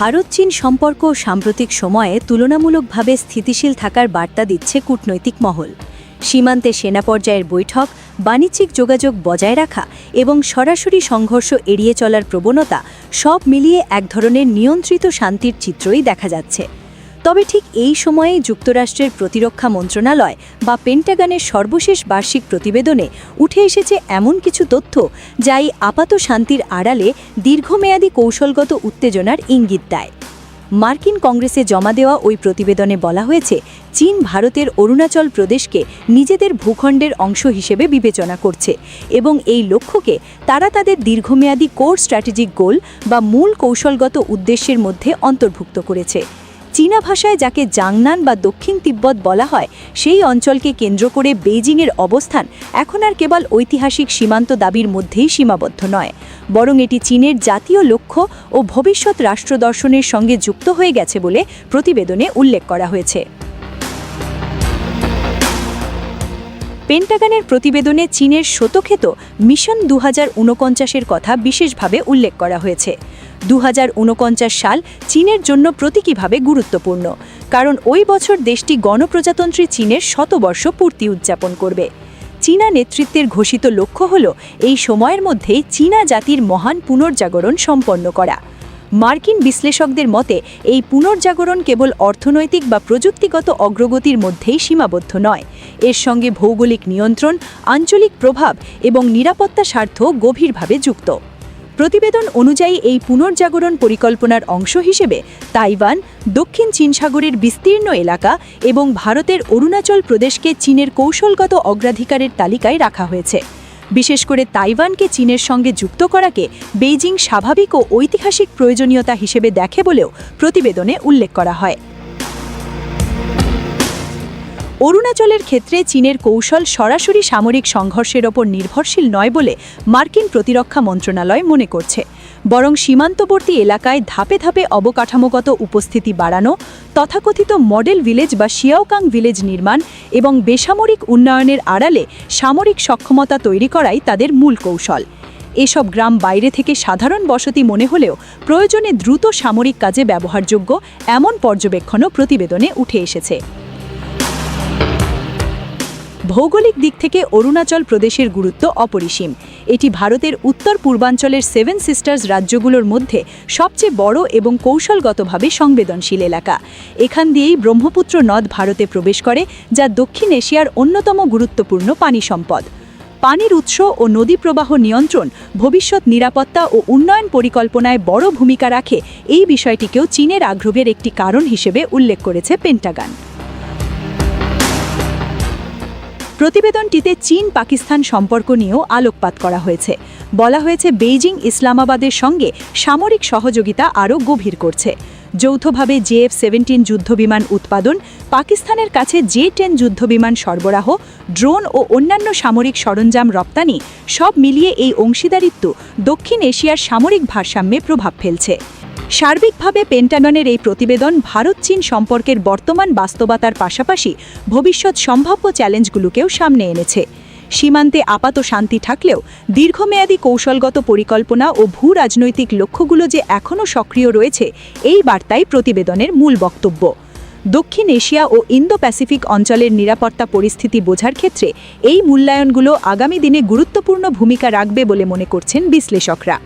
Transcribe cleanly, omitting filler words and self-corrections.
ভারত চীন সম্পর্ক সাম্প্রতিক সময়ে তুলনামূলকভাবে স্থিতিশীল থাকার বার্তা দিচ্ছে কূটনৈতিক মহল। সীমান্তে সেনা পর্যায়ের বৈঠক, বাণিজ্যিক যোগাযোগ বজায় রাখা এবং সরাসরি সংঘর্ষ এড়িয়ে চলার প্রবণতা সব মিলিয়ে এক ধরনের নিয়ন্ত্রিত শান্তির চিত্রই দেখা যাচ্ছে। তবে ঠিক এই সময়েই যুক্তরাষ্ট্রের প্রতিরক্ষা মন্ত্রণালয় বা পেন্টাগনের সর্বশেষ বার্ষিক প্রতিবেদনে উঠে এসেছে এমন কিছু তথ্য যা এই আপাত শান্তির আড়ালে দীর্ঘমেয়াদী কৌশলগত উত্তেজনার ইঙ্গিত দেয়। মার্কিন কংগ্রেসে জমা দেওয়া ওই প্রতিবেদনে বলা হয়েছে, চীন ভারতের অরুণাচল প্রদেশকে নিজেদের ভূখণ্ডের অংশ হিসেবে বিবেচনা করছে এবং এই লক্ষ্যকে তারা তাদের দীর্ঘমেয়াদী কোর স্ট্র্যাটেজিক গোল বা মূল কৌশলগত উদ্দেশ্যের মধ্যে অন্তর্ভুক্ত করেছে। চীনা ভাষায় যাকে জাংনান বা দক্ষিণ তিব্বত বলা হয়, সেই অঞ্চলকে কেন্দ্র করে বেইজিংয়ের অবস্থান এখন আর কেবল ঐতিহাসিক সীমান্ত দাবির মধ্যেই সীমাবদ্ধ নয়, বরং এটি চীনের জাতীয় লক্ষ্য ও ভবিষ্যৎ রাষ্ট্রদর্শনের সঙ্গে যুক্ত হয়ে গেছে বলে প্রতিবেদনে উল্লেখ করা হয়েছে। পেন্টাগনের প্রতিবেদনে চীনের শতক্ষেত মিশন 2049-এর কথা বিশেষভাবে উল্লেখ করা হয়েছে। 2049 সাল চীনের জন্য প্রতীকীভাবে গুরুত্বপূর্ণ, কারণ ওই বছর দেশটি গণপ্রজাতন্ত্রী চীনের শতবর্ষ পূর্তি উদযাপন করবে। চীনা নেতৃত্বের ঘোষিত লক্ষ্য হল এই সময়ের মধ্যেই চীনা জাতির মহান পুনর্জাগরণ সম্পন্ন করা। মার্কিন বিশ্লেষকদের মতে এই পুনর্জাগরণ কেবল অর্থনৈতিক বা প্রযুক্তিগত অগ্রগতির মধ্যেই সীমাবদ্ধ নয়, এর সঙ্গে ভৌগোলিক নিয়ন্ত্রণ, আঞ্চলিক প্রভাব এবং নিরাপত্তা স্বার্থ গভীরভাবে যুক্ত। প্রতিবেদন অনুযায়ী এই পুনর্জাগরণ পরিকল্পনার অংশ হিসেবে তাইওয়ান, দক্ষিণ চীন সাগরের বিস্তীর্ণ এলাকা এবং ভারতের অরুণাচল প্রদেশকে চীনের কৌশলগত অগ্রাধিকারের তালিকায় রাখা হয়েছে। বিশেষ করে তাইওয়ানকে চীনের সঙ্গে যুক্ত করাকে বেইজিং স্বাভাবিক ও ঐতিহাসিক প্রয়োজনীয়তা হিসেবে দেখে বলেও প্রতিবেদনে উল্লেখ করা হয়। অরুণাচলের ক্ষেত্রে চীনের কৌশল সরাসরি সামরিক সংঘর্ষের ওপর নির্ভরশীল নয় বলে মার্কিন প্রতিরক্ষা মন্ত্রণালয় মনে করছে, বরং সীমান্তবর্তী এলাকায় ধাপে ধাপে অবকাঠামোগত উপস্থিতি বাড়ানো, তথাকথিত মডেল ভিলেজ বা শিয়াওকাং ভিলেজ নির্মাণ এবং বেসামরিক উন্নয়নের আড়ালে সামরিক সক্ষমতা তৈরি করাই তাদের মূল কৌশল। এসব গ্রাম বাইরে থেকে সাধারণ বসতি মনে হলেও প্রয়োজনে দ্রুত সামরিক কাজে ব্যবহারযোগ্য এমন পর্যবেক্ষণও প্রতিবেদনে উঠে এসেছে। ভৌগোলিক দিক থেকে অরুণাচল প্রদেশের গুরুত্ব অপরিসীম। এটি ভারতের উত্তর পূর্বাঞ্চলের 7 সিস্টার্স রাজ্যগুলোর মধ্যে সবচেয়ে বড় এবং কৌশলগতভাবে সংবেদনশীল এলাকা। এখান দিয়েই ব্রহ্মপুত্র নদ ভারতে প্রবেশ করে, যা দক্ষিণ এশিয়ার অন্যতম গুরুত্বপূর্ণ পানি সম্পদ। পানির উৎস ও নদী প্রবাহ নিয়ন্ত্রণ, ভবিষ্যৎ নিরাপত্তা ও উন্নয়ন পরিকল্পনায় বড় ভূমিকা রাখে, এই বিষয়টিকেও চীনের আগ্রহের একটি কারণ হিসেবে উল্লেখ করেছে পেন্টাগন। প্রতিবেদনটিতে চীন পাকিস্তান সম্পর্ক নিয়েও আলোকপাত করা হয়েছে। বলা হয়েছে, বেইজিং ইসলামাবাদের সঙ্গে সামরিক সহযোগিতা আরও গভীর করছে। যৌথভাবে JF-17 যুদ্ধবিমান উৎপাদন, পাকিস্তানের কাছে J-10 যুদ্ধবিমান সরবরাহ, ড্রোন ও অন্যান্য সামরিক সরঞ্জাম রপ্তানি, সব মিলিয়ে এই অংশীদারিত্ব দক্ষিণ এশিয়ার সামরিক ভারসাম্যে প্রভাব ফেলছে। সার্বিকভাবে পেন্টাগনের এই প্রতিবেদন ভারত চীন সম্পর্কের বর্তমান বাস্তবতার পাশাপাশি ভবিষ্যৎ সম্ভাব্য চ্যালেঞ্জগুলোকেও সামনে এনেছে। সীমান্তে আপাত শান্তি থাকলেও দীর্ঘমেয়াদী কৌশলগত পরিকল্পনা ও ভূ রাজনৈতিক লক্ষ্যগুলো যে এখনও সক্রিয় রয়েছে, এই বার্তাই প্রতিবেদনের মূল বক্তব্য। দক্ষিণ এশিয়া ও ইন্দো প্যাসিফিক অঞ্চলের নিরাপত্তা পরিস্থিতি বোঝার ক্ষেত্রে এই মূল্যায়নগুলো আগামী দিনে গুরুত্বপূর্ণ ভূমিকা রাখবে বলে মনে করছেন বিশ্লেষকরা।